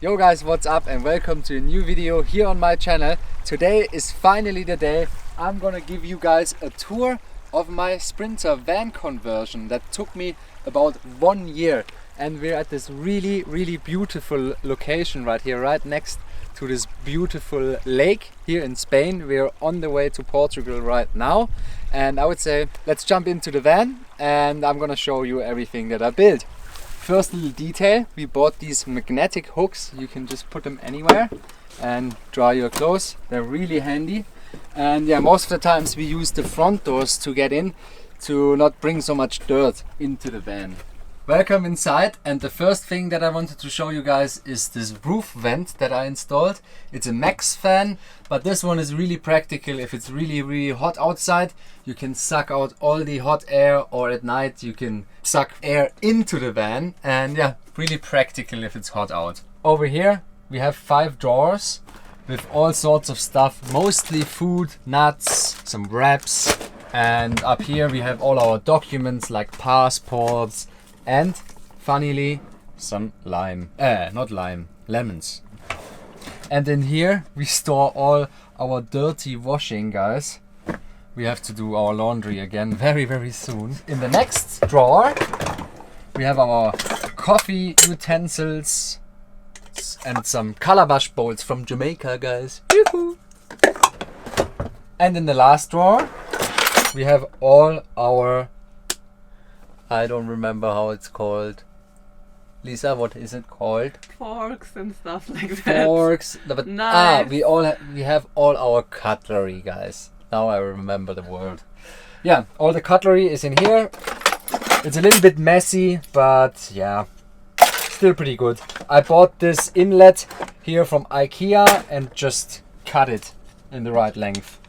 Yo guys, what's up and welcome to a new video here on my channel. Today is finally the day I'm gonna give you guys a tour of my Sprinter van conversion that took me about 1 year, and we're at this really beautiful location right here, right next to this beautiful lake here in Spain. We're on the way to Portugal right now, and I would say let's jump into the van and I'm gonna show you everything that I built. First little detail, we bought these magnetic hooks. You can just put them anywhere and dry your clothes. They're really handy. And yeah, most of the times we use the front doors to get in to not bring so much dirt into the van. Welcome inside, and the first thing that I wanted to show you guys is this roof vent that I installed. It's a max fan, but this one is really practical. If it's really hot outside, you can suck out all the hot air, or at night you can suck air into the van, and yeah, really practical if it's hot out. Over here we have 5 drawers with all sorts of stuff, mostly food, nuts, some wraps, and up here we have all our documents like passports, and funnily some lemons. And in here we store all our dirty washing, guys. We have to do our laundry again very soon. In the next drawer we have our coffee utensils and some calabash bowls from Jamaica, guys. Yoo-hoo! And in the last drawer we have all our, I don't remember how it's called. Lisa, what is it called? Forks and stuff like that. Forks. But Knives. we have all our cutlery, guys. Now I remember the word. Yeah, all the cutlery is in here. It's a little bit messy, but yeah, still pretty good. I bought this inlet here from IKEA and just cut it in the right length.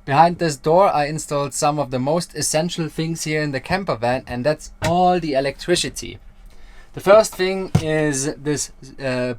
Behind this door I installed some of the most essential things here in the camper van, and that's all the electricity. The first thing is this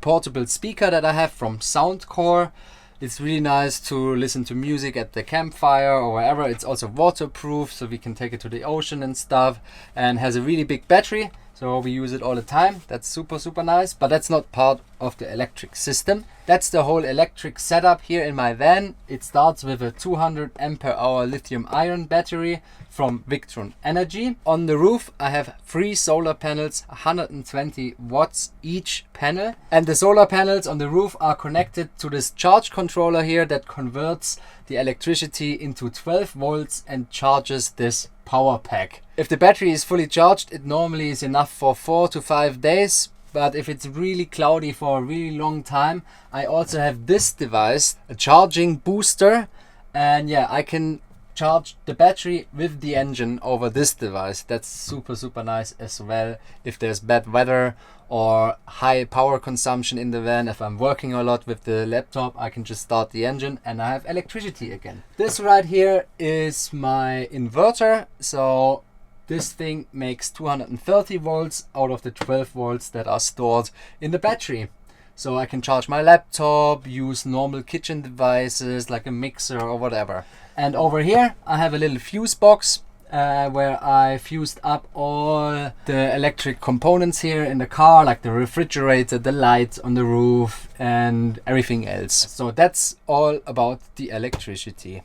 portable speaker that I have from Soundcore. It's really nice to listen to music at the campfire or wherever. It's also waterproof, so we can take it to the ocean and stuff, and has a really big battery, so we use it all the time. That's super nice, but that's not part of the electric system. That's the whole electric setup here in my van. It starts with a 200 ampere hour lithium ion battery from Victron Energy. On the roof I have 3 solar panels, 120 watts each panel, and the solar panels on the roof are connected to this charge controller here that converts the electricity into 12 volts and charges this power pack. If the battery is fully charged, it normally is enough for 4 to 5 days. But if it's really cloudy for a really long time, I also have this device, a charging booster, and yeah, I can charge the battery with the engine over this device. That's super nice as well if there's bad weather or high power consumption in the van. If I'm working a lot with the laptop, I can just start the engine and I have electricity again. This right here is my inverter, so this thing makes 230 volts out of the 12 volts that are stored in the battery. So I can charge my laptop, use normal kitchen devices like a mixer or whatever. And over here I have a little fuse box where I fused up all the electric components here in the car, like the refrigerator, the lights on the roof and everything else. So that's all about the electricity.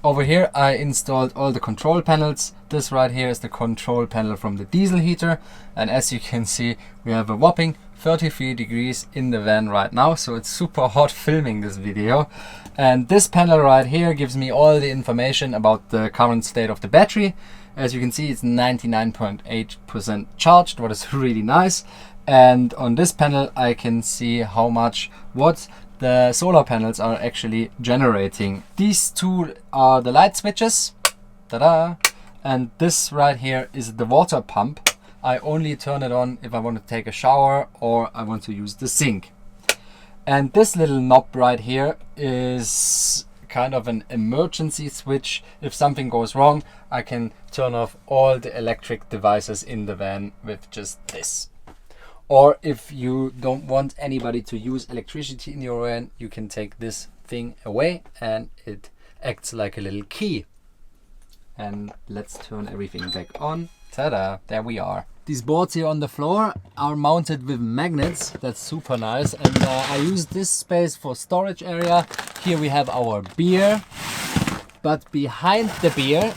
Over here I installed all the control panels. This right here is the control panel from the diesel heater, and as you can see we have a whopping 33 degrees in the van right now, so it's super hot filming this video. And this panel right here gives me all the information about the current state of the battery. As you can see, it's 99.8% charged, what is really nice. And on this panel I can see how much watts the solar panels are actually generating. These 2 are the light switches, ta-da! And this right here is the water pump. I only turn it on if I want to take a shower or I want to use the sink. And this little knob right here is kind of an emergency switch. If something goes wrong, I can turn off all the electric devices in the van with just this. Or if you don't want anybody to use electricity in your van, you can take this thing away and it acts like a little key. And let's turn everything back on. Ta-da, there we are. These boards here on the floor are mounted with magnets. That's super nice. And I use this space for storage area. Here we have our beer. But behind the beer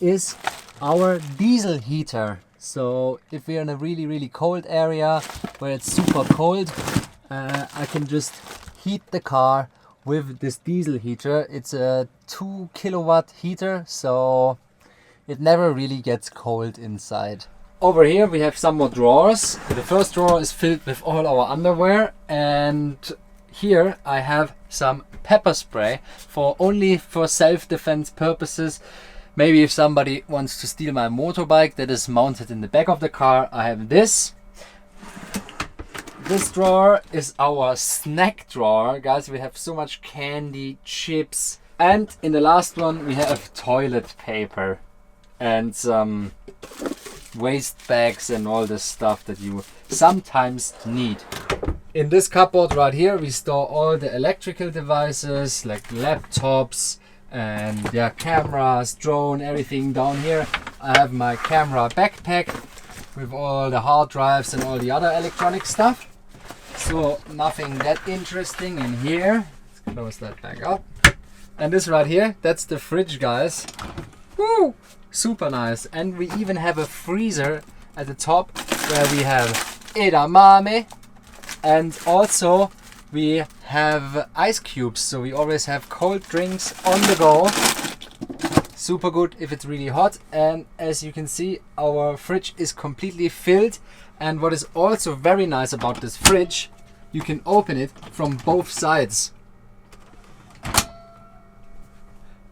is our diesel heater. So if we're in a really, really cold area where it's super cold, I can just heat the car with this diesel heater. It's a 2 kilowatt heater, so it never really gets cold inside. Over here we have some more drawers. The first drawer is filled with all our underwear, and here I have some pepper spray only for self-defense purposes. Maybe if somebody wants to steal my motorbike that is mounted in the back of the car, I have this. This drawer is our snack drawer. Guys, we have so much candy, chips. And in the last one we have toilet paper and some waste bags and all this stuff that you sometimes need. In this cupboard right here we store all the electrical devices like laptops and cameras, drone, everything. Down here I have my camera backpack with all the hard drives and all the other electronic stuff. So nothing that interesting in here. Let's close that back up. And this right here, that's the fridge, guys. Woo! Super nice. And we even have a freezer at the top where we have edamame, and also we have ice cubes, so we always have cold drinks on the go. Super good if it's really hot. And as you can see, our fridge is completely filled. And what is also very nice about this fridge, you can open it from both sides.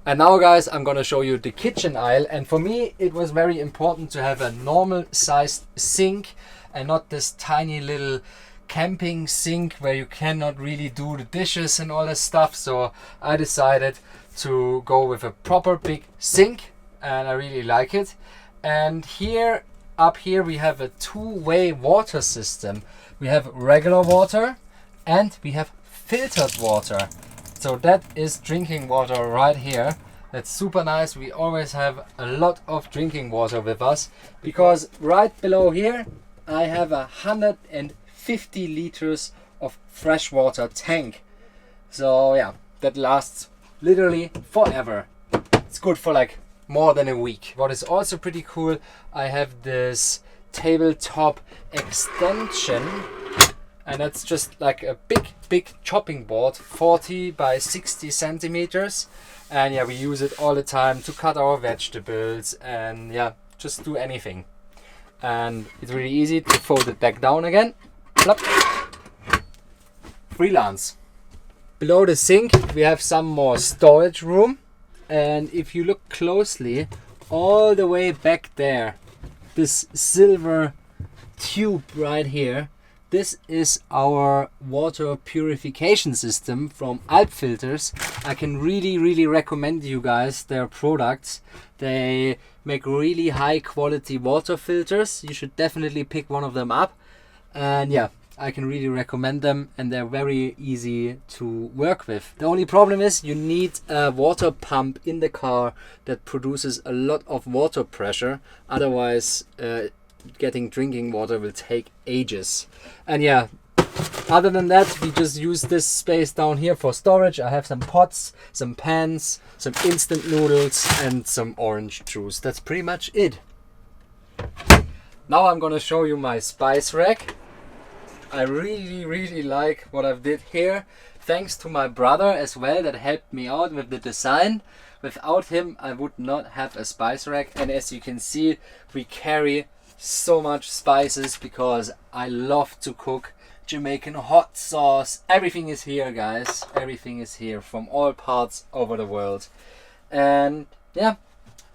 And now guys, I'm gonna show you the kitchen aisle. And for me it was very important to have a normal sized sink and not this tiny little camping sink where you cannot really do the dishes and all this stuff. So I decided to go with a proper big sink, and I really like it. And here, up here, we have a two-way water system. We have regular water and we have filtered water. So that is drinking water right here. That's super nice. We always have a lot of drinking water with us, because right below here I have 150 liters of freshwater tank. So yeah, that lasts literally forever. It's good for like more than a week. What is also pretty cool, I have this tabletop extension, and that's just like a big chopping board, 40 by 60 centimeters. And yeah, we use it all the time to cut our vegetables and yeah, just do anything. And it's really easy to fold it back down again. Plop. Freelance. Below the sink we have some more storage room, and if you look closely, all the way back there, this silver tube right here, this is our water purification system from Alp Filters. I can really recommend you guys their products. They make really high quality water filters. You should definitely pick one of them up. And yeah, I can really recommend them, and they're very easy to work with. The only problem is you need a water pump in the car that produces a lot of water pressure. Otherwise, getting drinking water will take ages. And yeah, other than that, we just use this space down here for storage. I have some pots, some pans, some instant noodles and some orange juice. That's pretty much it. Now I'm gonna show you my spice rack. I really like what I've did here. Thanks to my brother as well that helped me out with the design. Without him I would not have a spice rack. And as you can see, we carry so much spices because I love to cook. Jamaican hot sauce, everything is here, guys. Everything is here from all parts over the world. And yeah,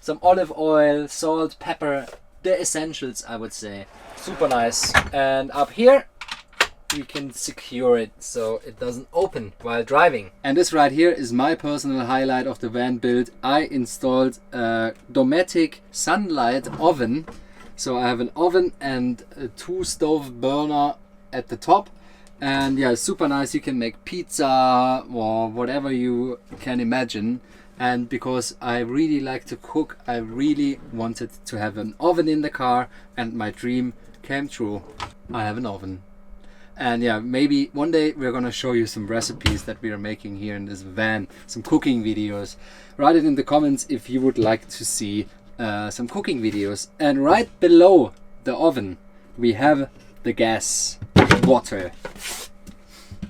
some olive oil, salt, pepper, the essentials, I would say. Super nice. And up here we can secure it so it doesn't open while driving. And this right here is my personal highlight of the van build. I installed a Dometic sunlight oven. So I have an oven and a 2 stove burner at the top, and yeah, super nice. You can make pizza or whatever you can imagine. And because I really like to cook, I really wanted to have an oven in the car, and my dream came true. I have an oven. And yeah, maybe one day we're gonna show you some recipes that we are making here in this van, some cooking videos. Write it in the comments if you would like to see some cooking videos. And right below the oven we have the gas bottle.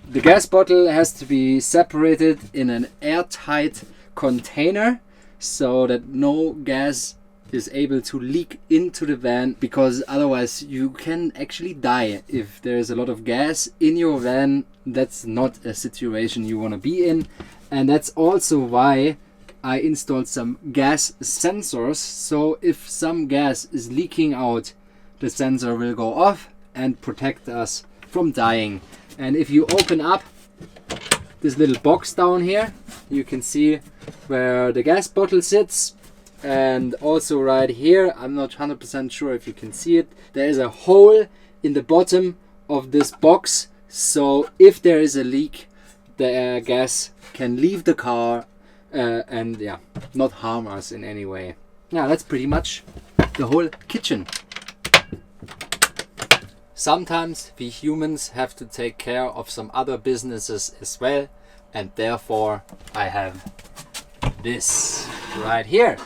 The gas bottle has to be separated in an airtight container so that no gas is able to leak into the van, because otherwise you can actually die if there's a lot of gas in your van. That's not a situation you want to be in, and that's also why I installed some gas sensors, so if some gas is leaking out, the sensor will go off and protect us from dying. And if you open up this little box down here, you can see where the gas bottle sits, and also right here, I'm not 100% sure if you can see it, there is a hole in the bottom of this box, so if there is a leak, the gas can leave the car and yeah, not harm us in any way. Yeah, that's pretty much the whole kitchen. Sometimes we humans have to take care of some other businesses as well, and therefore I have this right here.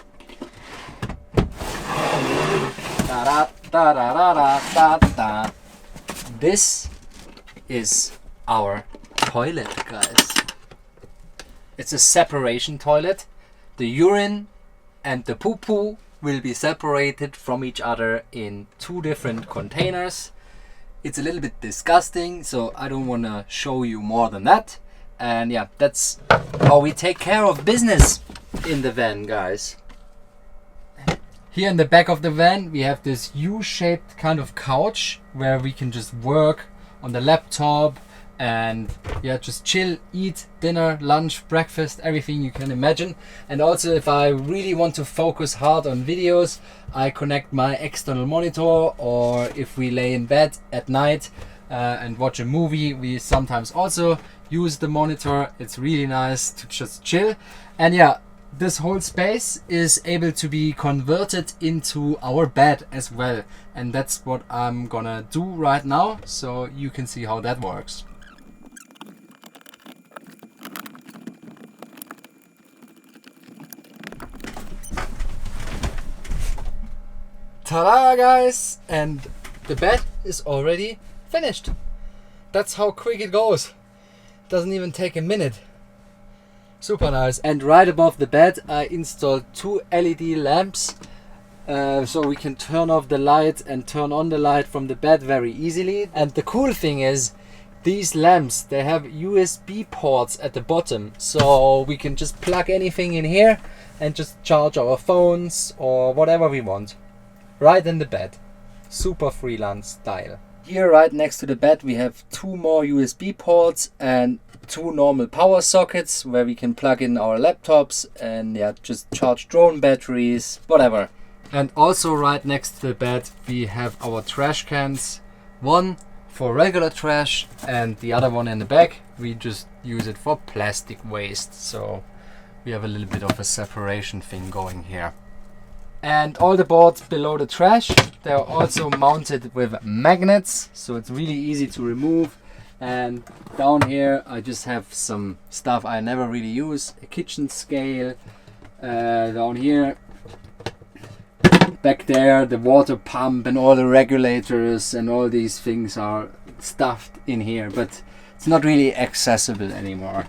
This is our toilet, guys. It's a separation toilet. The urine and the poo-poo will be separated from each other in 2 different containers. It's a little bit disgusting, so I don't want to show you more than that. And yeah, that's how we take care of business in the van, guys. Here in the back of the van we have this U-shaped kind of couch where we can just work on the laptop and yeah, just chill, eat dinner, lunch, breakfast, everything you can imagine. And also if I really want to focus hard on videos, I connect my external monitor, or if we lay in bed at night and watch a movie, we sometimes also use the monitor. It's really nice to just chill. And yeah, this whole space is able to be converted into our bed as well, and that's what I'm gonna do right now, so you can see how that works. Ta-da, guys! And the bed is already finished. That's how quick it goes. Doesn't even take a minute. Super nice. And right above the bed I installed 2 LED lamps, so we can turn off the light and turn on the light from the bed very easily. And the cool thing is, these lamps, they have USB ports at the bottom, so we can just plug anything in here and just charge our phones or whatever we want right in the bed. Super freelance style. Here right next to the bed we have 2 more USB ports and 2 normal power sockets where we can plug in our laptops and yeah, just charge drone batteries, whatever. And also right next to the bed we have our trash cans, one for regular trash and the other one in the back. We just use it for plastic waste, so we have a little bit of a separation thing going here. And all the boards below the trash, they're also mounted with magnets, so it's really easy to remove. And down here I just have some stuff I never really use, a kitchen scale, down here, back there the water pump and all the regulators and all these things are stuffed in here, but it's not really accessible anymore.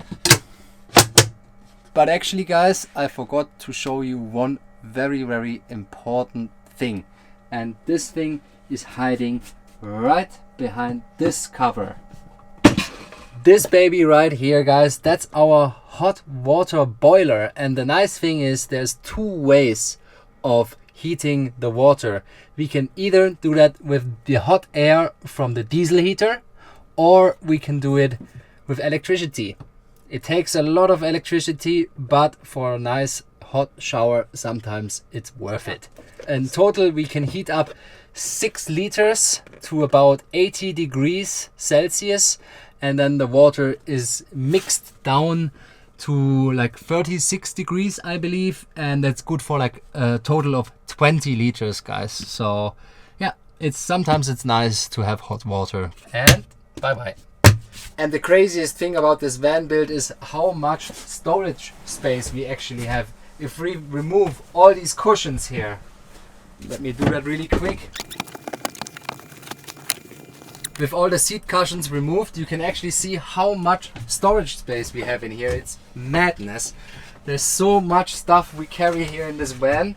But actually guys, I forgot to show you one very important thing, and this thing is hiding right behind this cover. This baby right here, guys, that's our hot water boiler, and the nice thing is there's 2 ways of heating the water. We can either do that with the hot air from the diesel heater, or we can do it with electricity. It takes a lot of electricity, but for a nice hot shower sometimes it's worth it. In total we can heat up 6 liters to about 80 degrees Celsius, and then the water is mixed down to like 36 degrees, I believe, and that's good for like a total of 20 liters, guys. So yeah, sometimes it's nice to have hot water. And bye bye. And the craziest thing about this van build is how much storage space we actually have. If we remove all these cushions here, let me do that really quick. With all the seat cushions removed, you can actually see how much storage space we have in here. It's madness. There's so much stuff we carry here in this van.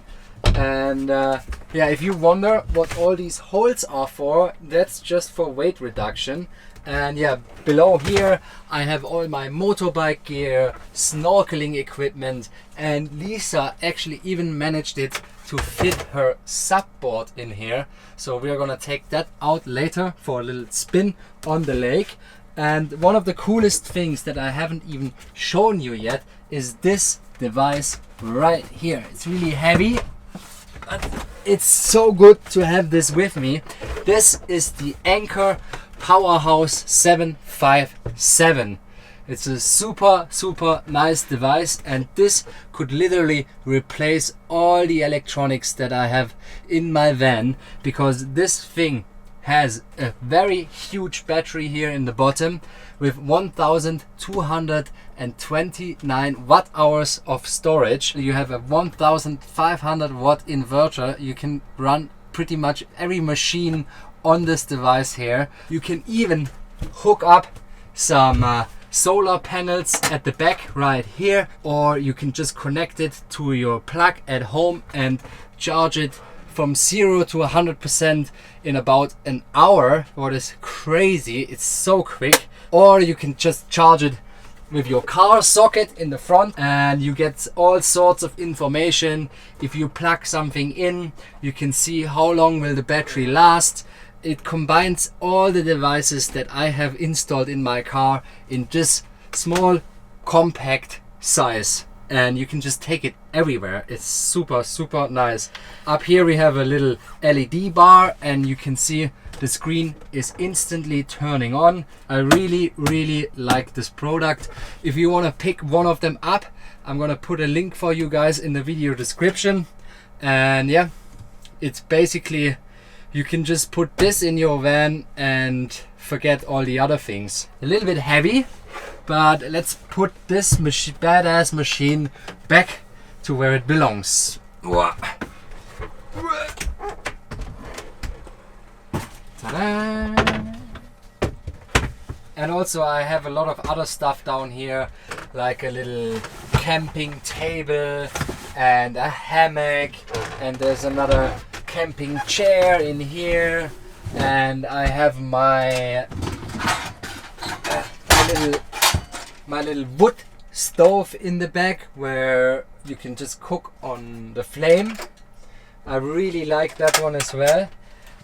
And yeah, if you wonder what all these holes are for, that's just for weight reduction. And yeah, below here I have all my motorbike gear, snorkeling equipment, and Lisa actually even managed it to fit her subboard in here. So we're gonna take that out later for a little spin on the lake. And one of the coolest things that I haven't even shown you yet is this device right here. It's really heavy, but it's so good to have this with me. This is the Anker Powerhouse 757. It's a super nice device, and this could literally replace all the electronics that I have in my van, because this thing has a very huge battery here in the bottom with 1229 watt hours of storage. You have a 1500 watt inverter. You can run pretty much every machine on this device here. You can even hook up some solar panels at the back right here, or you can just connect it to your plug at home and charge it from 0 to 100% in about an hour. What is crazy, it's so quick. Or you can just charge it with your car socket in the front, and you get all sorts of information. If you plug something in, you can see how long will the battery last. It combines all the devices that I have installed in my car in this small compact size, and you can just take it everywhere. It's super nice. Up here we have a little LED bar, and you can see the screen is instantly turning on. I really like this product. If you want to pick one of them up, I'm gonna put a link for you guys in the video description. And yeah, it's basically, you can just put this in your van and forget all the other things. A little bit heavy, but let's put this badass machine back to where it belongs. Ta-da! And also I have a lot of other stuff down here, like a little camping table and a hammock, and there's another camping chair in here, and I have my little wood stove in the back where you can just cook on the flame. I really like that one as well.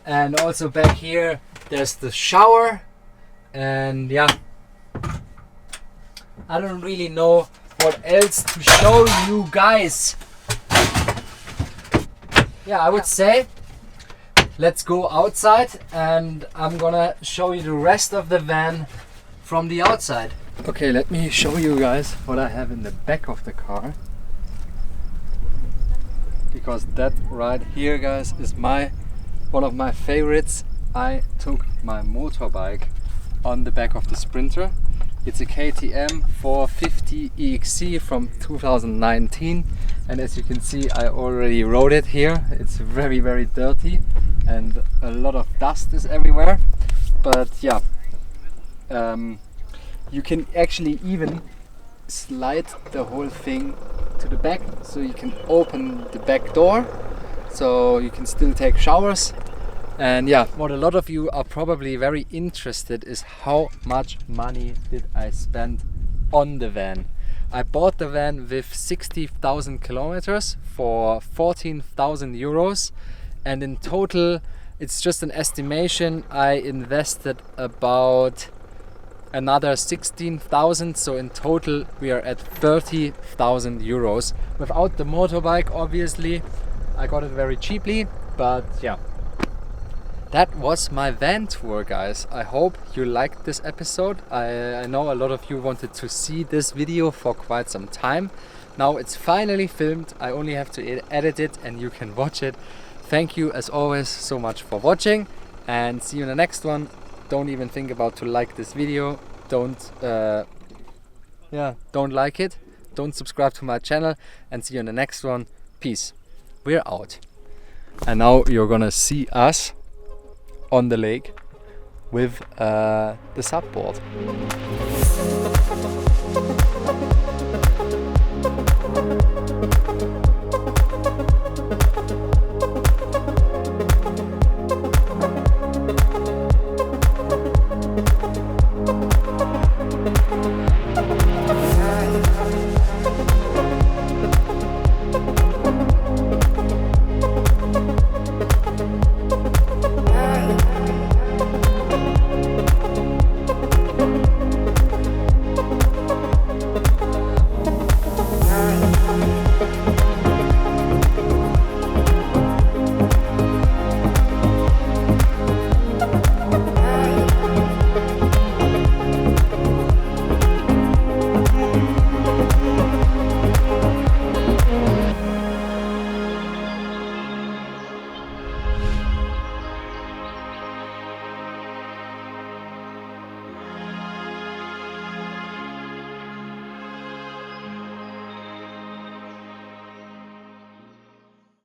And also back here there's the shower, and yeah, I don't really know what else to show you guys. Yeah, I would say let's go outside, and I'm gonna show you the rest of the van from the outside. Okay, let me show you guys what I have in the back of the car, because that right here, guys, is one of my favorites. I took my motorbike on the back of the Sprinter. It's a KTM 450 EXC from 2019, and as you can see, I already rode it here. It's very dirty and a lot of dust is everywhere, but yeah, you can actually even slide the whole thing to the back, so you can open the back door, so you can still take showers. And yeah, what a lot of you are probably very interested is how much money did I spend on the van. I bought the van with 60,000 kilometers for 14,000 euros, and in total, it's just an estimation, I invested about another 16,000, so in total we are at 30,000 euros. Without the motorbike, obviously. I got it very cheaply, but yeah. that was my van tour, guys. I hope you liked this episode. I know a lot of you wanted to see this video for quite some time. Now it's finally filmed. I only have to edit it and you can watch it. Thank you as always so much for watching, and see you in the next one. Don't even think about to like this video. Don't like it. Don't subscribe to my channel, and see you in the next one. Peace. We're out. And now you're gonna see us on the lake with the subboard.